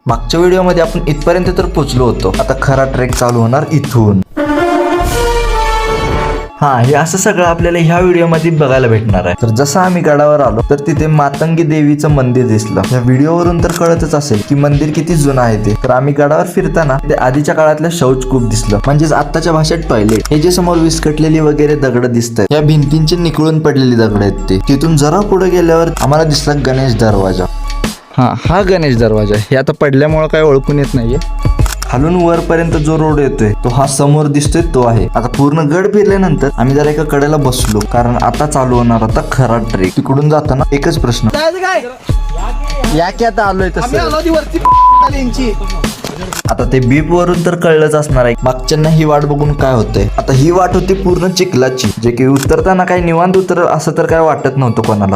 मागच्या व्हिडिओमध्ये आपण इथपर्यंत तर पोहोचलो होतो, आता खरा ट्रेक चालू होणार इथून। हे असं सगळं आपल्याला ह्या व्हिडिओमध्ये बघायला भेटणार आहे। तर जसं आम्ही गडावर आलो तर तिथे मातंगी देवीचं मंदिर दिसलं। या व्हिडिओवरून तर कळतच असेल की मंदिर किती जुनं आहे ते। तर आम्ही गडावर फिरताना ते आधीच्या काळातलं शौचकूप दिसलं, म्हणजेच आत्ताच्या भाषेत टॉयलेट। हे जे समोर विस्कटलेली वगैरे दगड दिसत आहेत, या भिंतींची निखळून पडलेली दगड आहेत ते। तिथून जरा पुढे गेल्यावर आम्हाला दिसला गणेश दरवाजा। हा गणेश दरवाजा हे आता पडल्यामुळे काय ओळखून येत नाहीये। खालून वरपर्यंत जो रोड येतोय तो हा समोर दिसतोय तो आहे। आता पूर्ण गड फिरल्यानंतर आम्ही जरा एका कडेला बसलो, कारण आता चालू होणार होता खरा ट्रेक। तिकडून जाताना एकच प्रश्न, या की आता आलोय तसं। आता ते बीप वरून तर कळलंच असणार आहे मागच्यांना ही वाट बघून काय होतंय। आता ही वाट होती पूर्ण चिखलाची, जे की उतरताना काही निवांत उतर असं तर काय वाटत नव्हतं कोणाला।